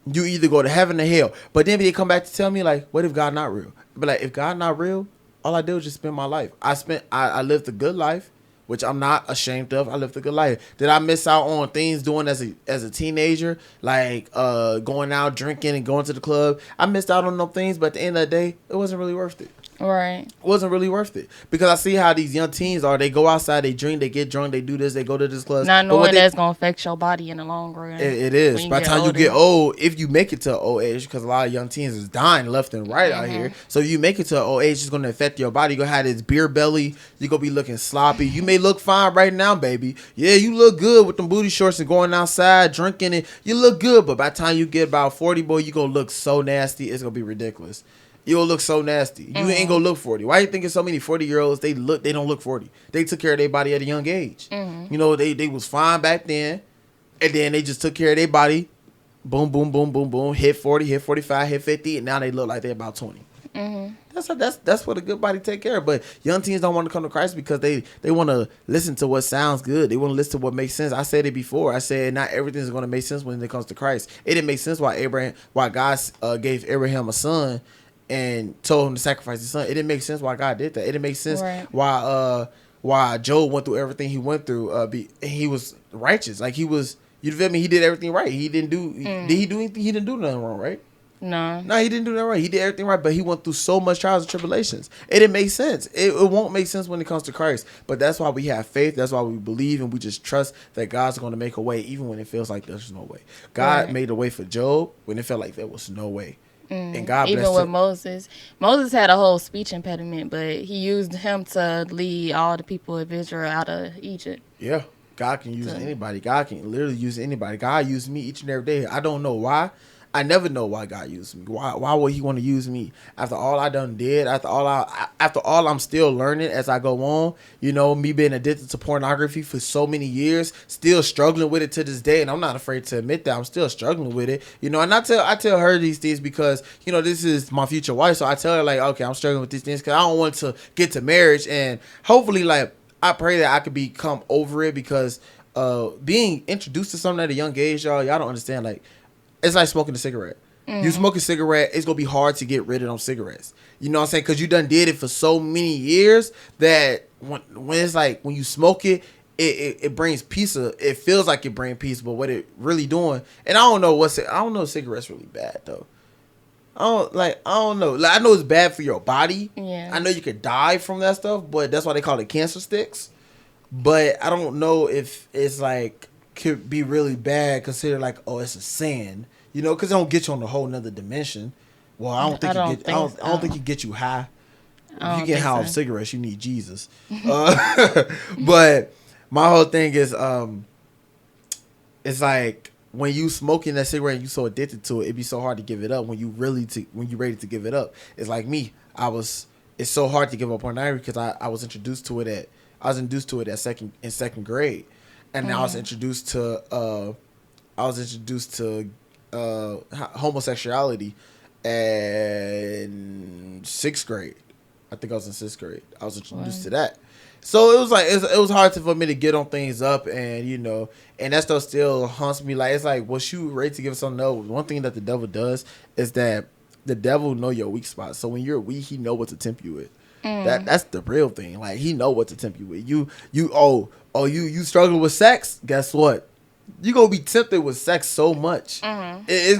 you either go to heaven or hell. But then they come back to tell me, like, what if God not real? But like, if God not real, all I did was just spend my life. I lived a good life, which I'm not ashamed of. I lived a good life. Did I miss out on things doing as a teenager, like going out drinking and going to the club? I missed out on those things, but at the end of the day, it wasn't really worth it. Right. It wasn't really worth it because I see how these young teens are. They go outside, they drink, they get drunk, they do this, they go to this club. Not knowing that's going to affect your body in the long run. It is. By the time you get old, if you make it to an old age, because a lot of young teens is dying left and right out here. So if you make it to an old age, it's going to affect your body. You're going to have this beer belly. You're going to be looking sloppy. You may look fine right now, baby. Yeah, you look good with them booty shorts and going outside, drinking it. You look good, but by the time you get about 40, boy, you're going to look so nasty. It's going to be ridiculous. You'll look so nasty. You ain't gonna look 40. Why you thinking so many 40-year-olds, they don't look 40? They took care of their body at a young age. You know, they was fine back then, and then they just took care of their body. Boom, boom, boom, boom, boom. Hit 40, hit 45, hit 50, and now they look like they're about 20. That's what a good body take care of. But young teens don't want to come to Christ because they want to listen to what sounds good. They want to listen to what makes sense. I said it before. I said not everything's going to make sense when it comes to Christ. It didn't make sense why God gave Abraham a son and told him to sacrifice his son. It didn't make sense why God did that. It didn't make sense why Job went through everything he went through. He was righteous. Like he was, you feel me? He did everything right. He didn't do. Did he do anything? He didn't do nothing wrong, right? No, he didn't do that right. He did everything right, but he went through so much trials and tribulations. It didn't make sense. It won't make sense when it comes to Christ. But that's why we have faith. That's why we believe, and we just trust that God's going to make a way, even when it feels like there's no way. God made a way for Job when it felt like there was no way. And God even with Moses had a whole speech impediment, but he used him to lead all the people of Israel out of Egypt. Yeah, God can use anybody. God can literally use anybody. God used me each and every day. I don't know why. I never know why God used me. Why would he want to use me after all I done did? After all I'm still learning as I go on. You know, me being addicted to pornography for so many years, still struggling with it to this day, and I'm not afraid to admit that I'm still struggling with it. You know, and I tell her these things because, you know, this is my future wife, so I tell her like, okay, I'm struggling with these things because I don't want to get to marriage, and hopefully, like, I pray that I could become over it because being introduced to something at a young age, y'all don't understand, like. It's like smoking a cigarette. You smoke a cigarette, it's going to be hard to get rid of them cigarettes. You know what I'm saying? Because you done did it for so many years that when it's like, when you smoke it, it brings peace. It feels like it brings peace, but what it really doing, and I don't know if cigarettes really bad, though. I don't know. Like, I know it's bad for your body. Yeah. I know you could die from that stuff, but that's why they call it cancer sticks. But I don't know if it's like could be really bad considered like, oh, it's a sin, you know, because it don't get you on a whole nother dimension. Well, I don't think it get you high. If you get high off cigarettes, you need Jesus. But my whole thing is, it's like when you smoking that cigarette and you so addicted to it, it'd be so hard to give it up when you ready to give it up. It's like me. It's so hard to give up pornography because I was introduced to it at second grade, and I was introduced to homosexuality in sixth grade. I think I was in sixth grade. I was introduced to that. So it was like it was hard for me to get on things up, and you know, and that stuff still haunts me. Like, it's like, was you ready to give something up? One thing that the devil does is that the devil know your weak spots. So when you're weak, he know what to tempt you with. That's the real thing. Like, he know what to tempt you with. You struggle with sex. Guess what? You gonna be tempted with sex so much. It's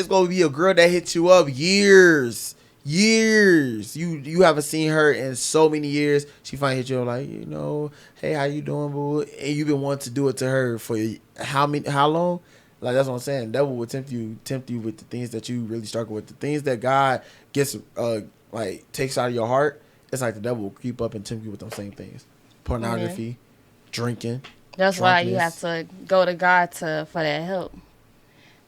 gonna be a girl that hits you up years. You haven't seen her in so many years. She finally hit you up like, you know, hey, how you doing, boo? And you've been wanting to do it to her for how long? Like, that's what I'm saying. Devil will tempt you with the things that you really struggle with. The things that God gets takes out of your heart. It's like the devil will creep up and tempt you with those same things. Pornography, drinking. That's why you have to go to God for that help.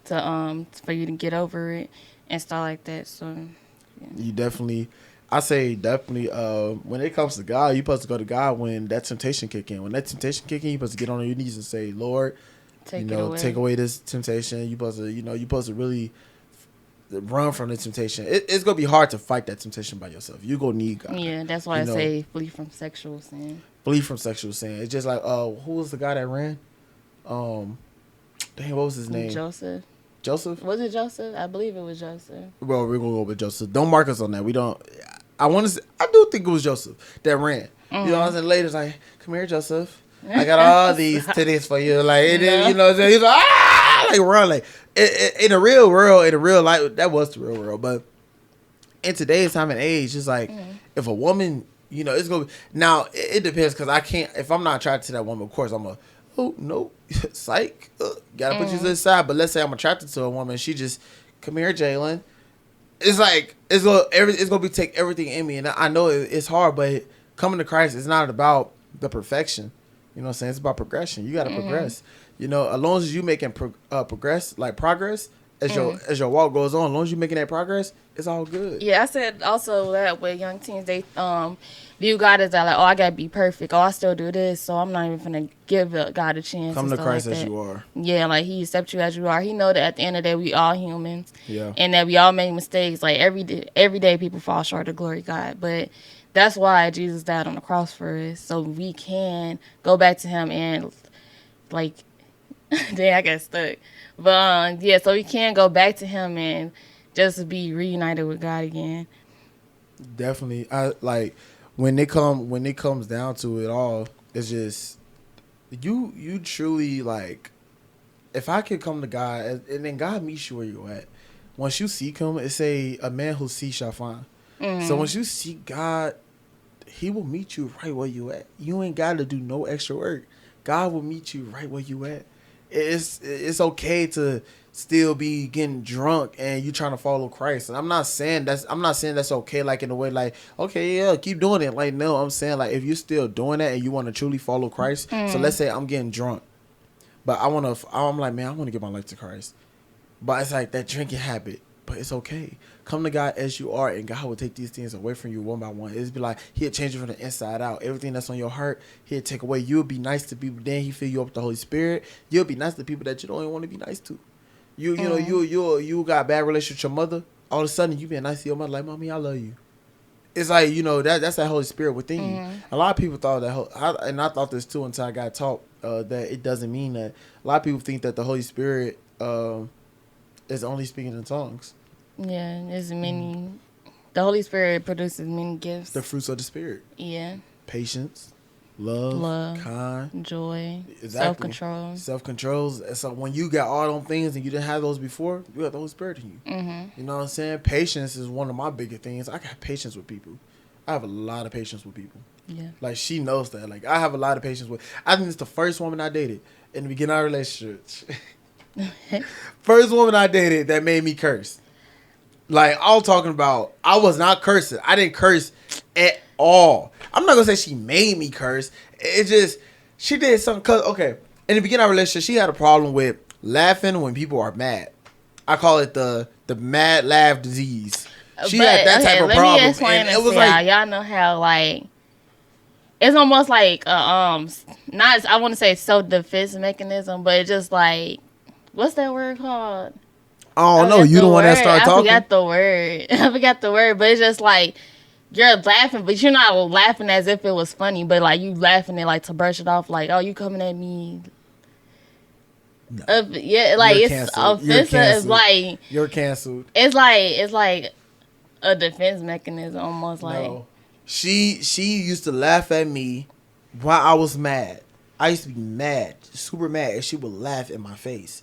For you to get over it and stuff like that. So you definitely, when it comes to God, you're supposed to go to God when that temptation kick in. When that temptation kick in, you're supposed to get on your knees and say, Lord, take away this temptation. You're supposed to really run from the temptation. It's going to be hard to fight that temptation by yourself. You're going to need God. Yeah, that's why I say flee from sexual sin. Flee from sexual sin. It's just like, who was the guy that ran? What was his name? Joseph? Was it Joseph? I believe it was Joseph. Well, we're gonna go with Joseph. Don't mark us on that. We don't. I do think it was Joseph that ran. You know what I'm saying? Later, like, come here, Joseph. I got all these titties for you. Like, and then, you know what I'm saying? He's like, like, run. Like, in the real world, in the real life, that was the real world. But in today's time and age, it's like, if a woman, you know, it's gonna be, now it depends, because I can't, if I'm not attracted to that woman, of course oh no, psych, gotta put you to the side. But let's say I'm attracted to a woman, she just, come here, Jalen. It's like, it's gonna be take everything in me, and I know it's hard, but coming to Christ is not about the perfection. You know what I'm saying? It's about progression. You gotta progress. You know, as long as you making progress as your walk goes on, as long as you making that progress, it's all good. Yeah, I said also that with young teens, they view God as like, oh, I gotta be perfect. Oh, I still do this, so I'm not even gonna give God a chance. Come to Christ as you are. Yeah, like, he accepts you as you are. He know that at the end of the day, we all humans. Yeah. And that we all make mistakes. Like, every day people fall short of glory God. But that's why Jesus died on the cross for us, so we can go back to him and, like, dang, I got stuck. But yeah, so we can go back to him and just be reunited with God again. Definitely. I like when it comes down to it all, it's just you truly, like, if I could come to God and then God meets you where you're at. Once you seek him, it's a man who seeks shall find. So once you seek God, he will meet you right where you at. You ain't got to do no extra work. God will meet you right where you at. It's okay to still be getting drunk and you trying to follow Christ. And I'm not saying that's okay, like, in a way, like, okay, yeah, keep doing it. Like, no, I'm saying, like, if you're still doing that and you want to truly follow Christ. So let's say I'm getting drunk, but I'm like, man, I want to give my life to Christ. But it's like that drinking habit. But it's okay. Come to God as you are, and God will take these things away from you one by one. It'll be like, he'll change you from the inside out. Everything that's on your heart, he'll take away. You'll be nice to people. Then he fill you up with the Holy Spirit. You'll be nice to people that you don't even want to be nice to. You got a bad relationship with your mother. All of a sudden, you being nice to your mother, like, Mommy, I love you. It's like, you know, that's that Holy Spirit within you. A lot of people thought that, and I thought this too until I got taught that it doesn't mean that. A lot of people think that the Holy Spirit is only speaking in tongues. Yeah, there's many. The Holy Spirit produces many gifts. The fruits of the Spirit. Yeah. Patience, love, kind, joy, exactly. self-control. Self-control. So when you got all them things and you didn't have those before, you got the Holy Spirit in you. You know what I'm saying? Patience is one of my bigger things. I got patience with people. I have a lot of patience with people. Yeah. Like, she knows that. Like, I have a lot of patience with. I think it's the first woman I dated in the beginning of our relationship. First woman I dated that made me curse. Like, I was talking about, I was not cursing. I didn't curse at all. I'm not going to say she made me curse. It just, she did something. Okay, in the beginning of our relationship, she had a problem with laughing when people are mad. I call it the mad laugh disease. She had that type of problem. Let me explain this. Y'all know how, like, it's almost like, not, I want to say self-defense mechanism, but it's just like, what's that word called? I don't know. You the one that started talking? I forgot the word. But it's just like, you're laughing, but you're not laughing as if it was funny. But like, you laughing it like to brush it off. Like, oh, you coming at me? No. Yeah, like, it's offensive. It's like, you're canceled. It's like a defense mechanism almost. Like, no. She used to laugh at me while I was mad. I used to be mad, super mad, and she would laugh in my face.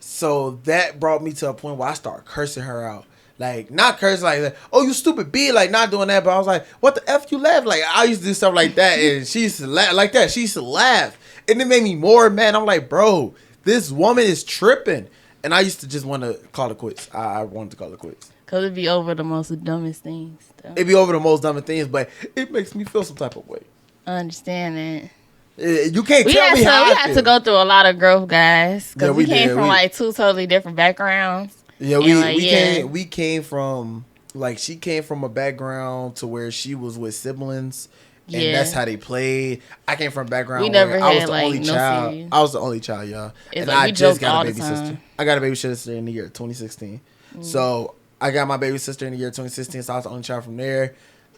So that brought me to a point where I started cursing her out. Like, not cursing like, oh, you stupid bitch, like, not doing that. But I was like, what the F you laugh? Like, I used to do stuff like that. And she used to laugh like that. She used to laugh. And it made me more mad. I'm like, bro, this woman is tripping. And I used to just want to call it quits. I wanted to call it quits. Because it'd be over the most dumbest things. It'd be over the most dumbest things, but it makes me feel some type of way. I understand that. You can't tell me how I feel. We had to go through a lot of growth, guys. Because we came from like two totally different backgrounds. Yeah, we came from, like, she came from a background to where she was with siblings, and that's how they played. I came from a background where I was the only child. Serious. I was the only child, y'all. And I just got a baby sister. I got a baby sister in the year 2016. So I got my baby sister in the year 2016, so I was the only child from there.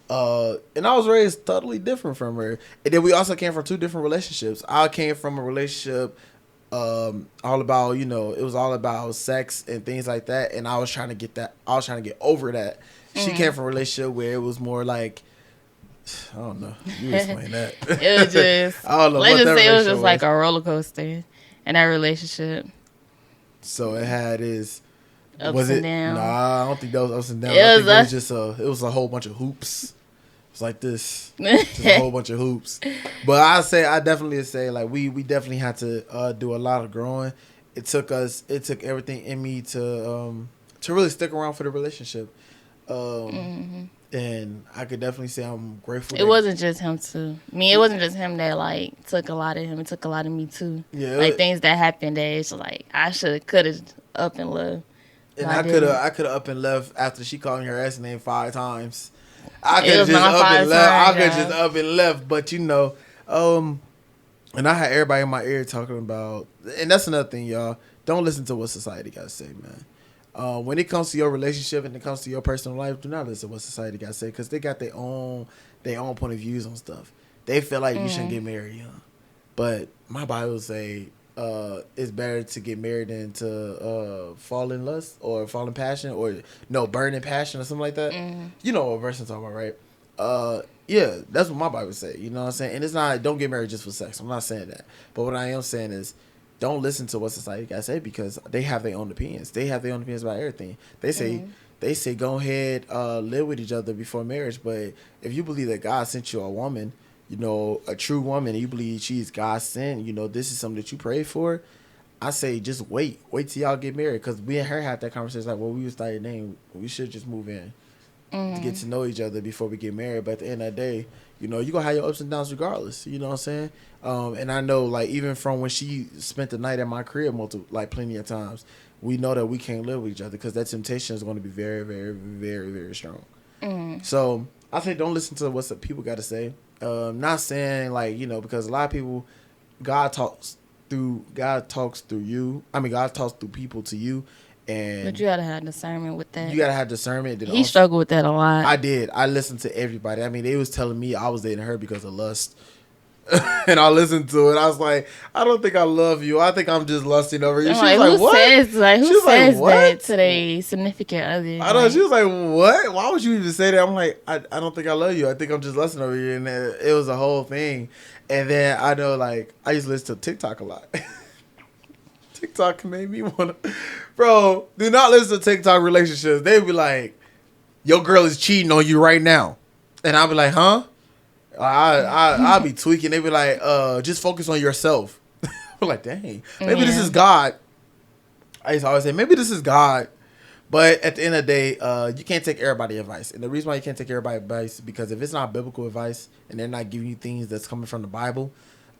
And I was raised totally different from her. And then we also came from two different relationships. I came from a relationship all about, you know, it was all about sex and things like that. And I was trying to get over that. She came from a relationship where it was more like, I don't know. You explain that. It was just, I don't know. Let's just say it was just like a roller coaster in that relationship. So it had its ups and downs. Nah, I don't think that was ups and downs. It was a whole bunch of hoops. It's like this, just a whole bunch of hoops. But I definitely say, like, we definitely had to do a lot of growing. It took everything in me to really stick around for the relationship. And I could definitely say I'm grateful. It wasn't just him too. I mean, it wasn't just him that like took a lot of him. It took a lot of me too. Yeah, like things that happened that it's like I could have up and left. And I could have up and left after she called me her ass name 5 times. I could have just up and left. I could just up and left. But you know, and I had everybody in my ear talking about, and that's another thing, y'all. Don't listen to what society got to say, man. When it comes to your relationship and it comes to your personal life, do not listen to what society got to say, because they got their own point of views on stuff. They feel like you shouldn't get married young. But my Bible say it's better to get married than to fall in lust or fall in passion or burn in passion or something like that. You know what verse I'm talking about, right? Yeah, that's what my Bible say. You know what I'm saying? And it's not, don't get married just for sex. I'm not saying that. But what I am saying is, don't listen to what society got to say, because they have their own opinions. They have their own opinions about everything. They say go ahead, live with each other before marriage. But if you believe that God sent you a woman, you know, a true woman, and you believe she's God sent, you know, this is something that you pray for, I say just wait till y'all get married. Because we and her had that conversation like, well, we was starting dating, we should just move in to get to know each other before we get married. But at the end of the day, you know, you gonna have your ups and downs regardless. You know what I'm saying? And I know, like, even from when she spent the night at my crib plenty of times, we know that we can't live with each other, because that temptation is going to be very, very, very, very strong. So I say don't listen to what people got to say. Not saying, like, you know, because a lot of people, God talks through you. I mean, God talks through people to you. But you gotta have discernment with that. You gotta have discernment. He struggled with that a lot. I did. I listened to everybody. I mean, they was telling me I was dating her because of lust. And I listened to it. I was like, I don't think I love you. I think I'm just lusting over you. I'm She was like, who what? Who says that to their significant other? I know. She was like, what? Why would you even say that? I'm like, I don't think I love you. I think I'm just lusting over you. And it was a whole thing. And then I know, like, I used to listen to TikTok a lot. TikTok made me want to. Bro, do not listen to TikTok relationships. They be like, your girl is cheating on you right now. And I'll be like, huh? I'll be tweaking. They be like, just focus on yourself. I'm like, dang, maybe this is God. I used to always say, maybe this is God. But at the end of the day, you can't take everybody's advice. And the reason why you can't take everybody's advice is because if it's not biblical advice and they're not giving you things that's coming from the Bible,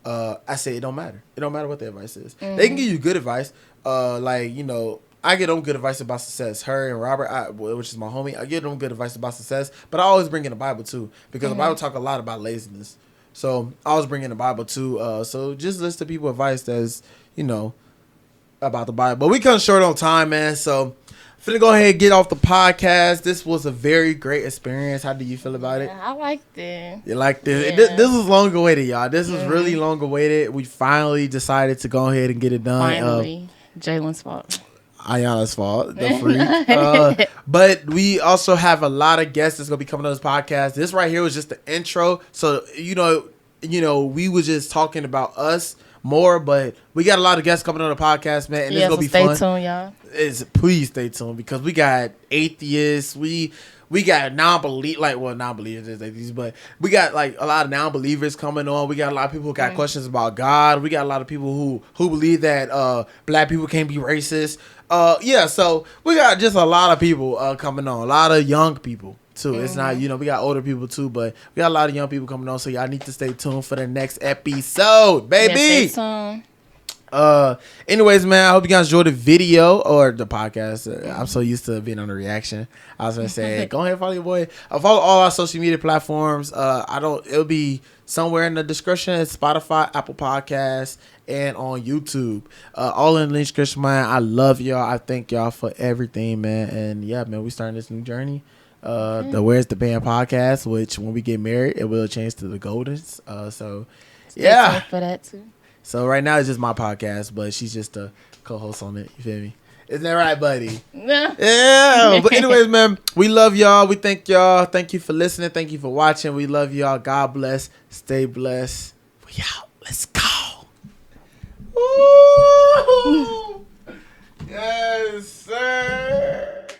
I say it don't matter. It don't matter what the advice is. Mm-hmm. They can give you good advice. Like, you know, I get them good advice about success. Her and Robert, which is my homie, I give them good advice about success. But I always bring in the Bible too, because the Bible talk a lot about laziness. So I always bring in the Bible too. So just listen to people advice that's, you know, about the Bible. But we come short on time, man. So finna go ahead and get off the podcast. This was a very great experience. How do you feel about it? I liked it. You liked it? Yeah. This was long awaited, y'all. This was really long awaited. We finally decided to go ahead and get it done. Finally. Jalen's fault. Ayana's fault, the freak. But we also have a lot of guests that's gonna be coming on this podcast. This right here was just the intro. So you know, we was just talking about us more, but we got a lot of guests coming on the podcast, man, and it's gonna be fun. Stay tuned, y'all. Please stay tuned, because we got atheists, we got non-believers, but we got like a lot of non-believers coming on. We got a lot of people who got questions about God. We got a lot of people who believe that black people can't be racist. So we got just a lot of people coming on. A lot of young people too. It's not, you know, we got older people too, but we got a lot of young people coming on. So y'all need to stay tuned for the next episode, baby. Yeah, stay tuned. Anyways, man, I hope you guys enjoyed the video or the podcast. I'm so used to being on the reaction. I was gonna say, go ahead and follow your boy. Follow all our social media platforms. It'll be somewhere in the description. It's Spotify, Apple Podcasts, and on YouTube. All in the description, man. I love y'all. I thank y'all for everything, man. And yeah, man, we starting this new journey. The Where's the Band podcast, which when we get married, it will change to the Goldens. Stay tuned for that too. So right now it's just my podcast, but she's just a co-host on it. You feel me? Isn't that right, buddy? Yeah. But anyways, man, we love y'all. We thank y'all. Thank you for listening. Thank you for watching. We love y'all. God bless. Stay blessed. We out. Let's go. Woo! Yes, sir.